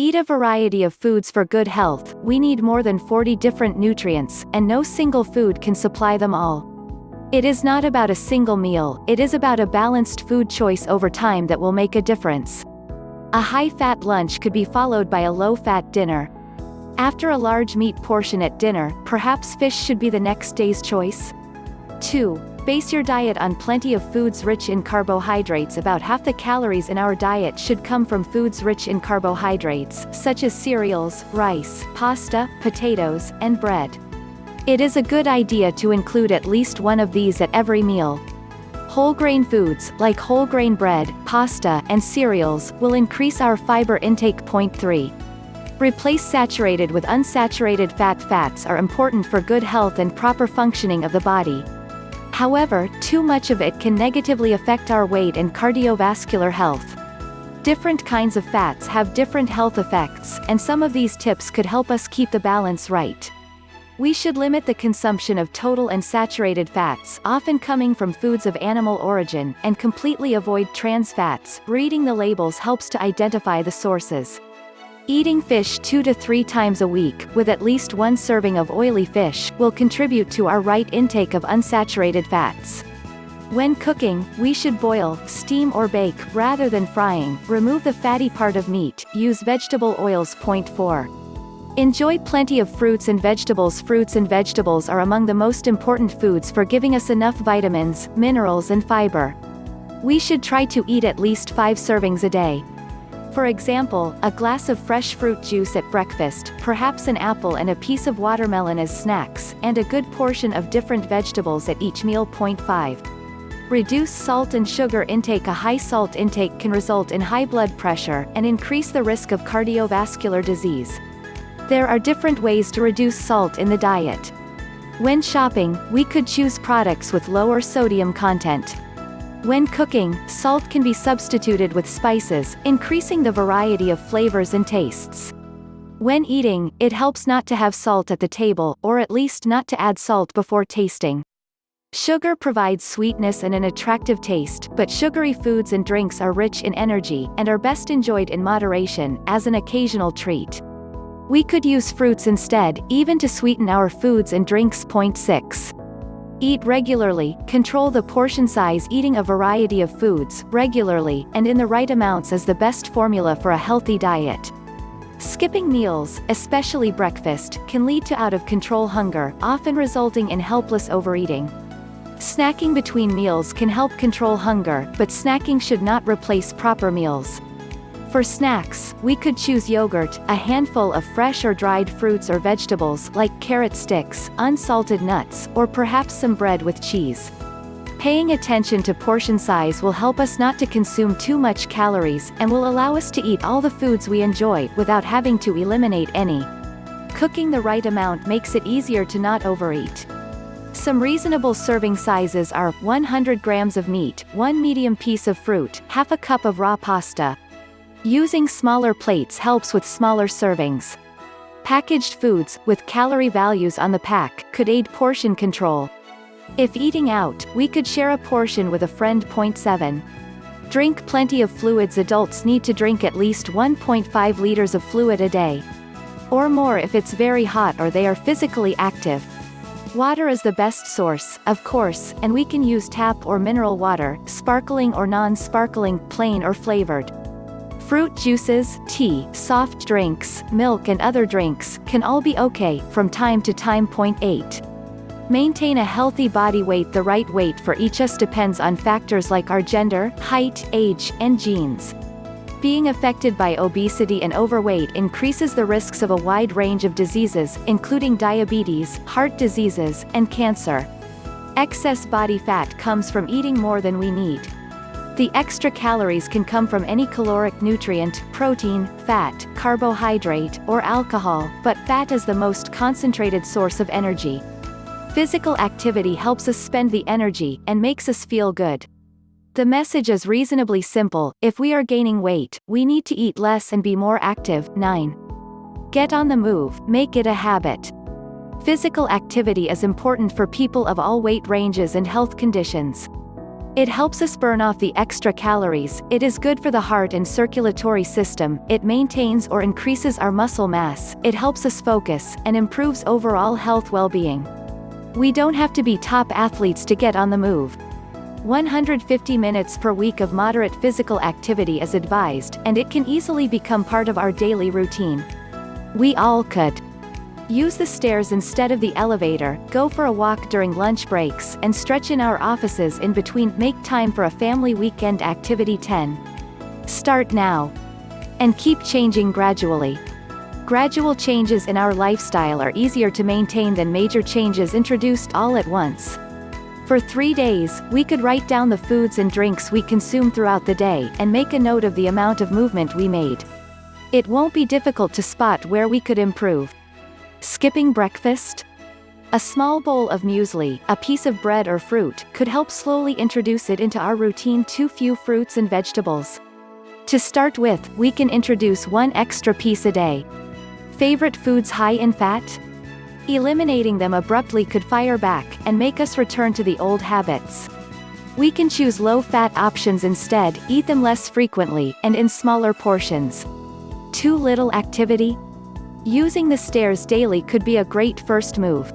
Eat a variety of foods for good health. We need more than 40 different nutrients, and no single food can supply them all. It is not about a single meal, it is about a balanced food choice over time that will make a difference. A high-fat lunch could be followed by a low-fat dinner. After a large meat portion at dinner, perhaps fish should be the next day's choice. 2. Base your diet on plenty of foods rich in carbohydrates. About half the calories in our diet should come from foods rich in carbohydrates, such as cereals, rice, pasta, potatoes, and bread. It is a good idea to include at least one of these at every meal. Whole grain foods, like whole grain bread, pasta, and cereals, will increase our fiber intake. 3. Replace saturated with unsaturated fat. Fats are important for good health and proper functioning of the body. However, too much of it can negatively affect our weight and cardiovascular health. Different kinds of fats have different health effects, and some of these tips could help us keep the balance right. We should limit the consumption of total and saturated fats, often coming from foods of animal origin, and completely avoid trans fats. Reading the labels helps to identify the sources. Eating fish 2 to 3 times a week, with at least one serving of oily fish, will contribute to our right intake of unsaturated fats. When cooking, we should boil, steam or bake, rather than frying. Remove the fatty part of meat. Use vegetable oils. 4. Enjoy plenty of fruits and vegetables. Fruits and vegetables are among the most important foods for giving us enough vitamins, minerals and fiber. We should try to eat at least 5 servings a day. For example, a glass of fresh fruit juice at breakfast, perhaps an apple and a piece of watermelon as snacks, and a good portion of different vegetables at each meal. 5. Reduce salt and sugar intake. A high salt intake can result in high blood pressure, and increase the risk of cardiovascular disease. There are different ways to reduce salt in the diet. When shopping, we could choose products with lower sodium content. When cooking, salt can be substituted with spices, increasing the variety of flavors and tastes. When eating, it helps not to have salt at the table, or at least not to add salt before tasting. Sugar provides sweetness and an attractive taste, but sugary foods and drinks are rich in energy, and are best enjoyed in moderation, as an occasional treat. We could use fruits instead, even to sweeten our foods and drinks. 6. Eat regularly. Control the portion size. Eating a variety of foods, regularly, and in the right amounts is the best formula for a healthy diet. Skipping meals, especially breakfast, can lead to out-of-control hunger, often resulting in helpless overeating. Snacking between meals can help control hunger, but snacking should not replace proper meals. For snacks, we could choose yogurt, a handful of fresh or dried fruits or vegetables like carrot sticks, unsalted nuts, or perhaps some bread with cheese. Paying attention to portion size will help us not to consume too much calories, and will allow us to eat all the foods we enjoy, without having to eliminate any. Cooking the right amount makes it easier to not overeat. Some reasonable serving sizes are 100 grams of meat, 1 medium piece of fruit, half a cup of raw pasta. Using smaller plates helps with smaller servings. Packaged foods, with calorie values on the pack, could aid portion control. If eating out, we could share a portion with a friend. 7. Drink plenty of fluids. Adults need to drink at least 1.5 liters of fluid a day. Or more if it's very hot or they are physically active. Water is the best source, of course, and we can use tap or mineral water, sparkling or non-sparkling, plain or flavored. Fruit juices, tea, soft drinks, milk and other drinks, can all be okay, from time to time. 8. Maintain a healthy body weight. The right weight for each of us depends on factors like our gender, height, age, and genes. Being affected by obesity and overweight increases the risks of a wide range of diseases, including diabetes, heart diseases, and cancer. Excess body fat comes from eating more than we need. The extra calories can come from any caloric nutrient, protein, fat, carbohydrate, or alcohol, but fat is the most concentrated source of energy. Physical activity helps us spend the energy, and makes us feel good. The message is reasonably simple: if we are gaining weight, we need to eat less and be more active. 9. Get on the move, make it a habit. Physical activity is important for people of all weight ranges and health conditions. It helps us burn off the extra calories, it is good for the heart and circulatory system, it maintains or increases our muscle mass, it helps us focus, and improves overall health well-being. We don't have to be top athletes to get on the move. 150 minutes per week of moderate physical activity is advised, and it can easily become part of our daily routine. We all could. Use the stairs instead of the elevator, go for a walk during lunch breaks, and stretch in our offices in between. Make time for a family weekend activity. 10. Start now. And keep changing gradually. Gradual changes in our lifestyle are easier to maintain than major changes introduced all at once. For 3 days, we could write down the foods and drinks we consume throughout the day, and make a note of the amount of movement we made. It won't be difficult to spot where we could improve. Skipping breakfast? A small bowl of muesli, a piece of bread or fruit, could help slowly introduce it into our routine. Too few fruits and vegetables. To start with, we can introduce 1 extra piece a day. Favorite foods high in fat? Eliminating them abruptly could fire back, and make us return to the old habits. We can choose low-fat options instead, eat them less frequently, and in smaller portions. Too little activity? Using the stairs daily could be a great first move.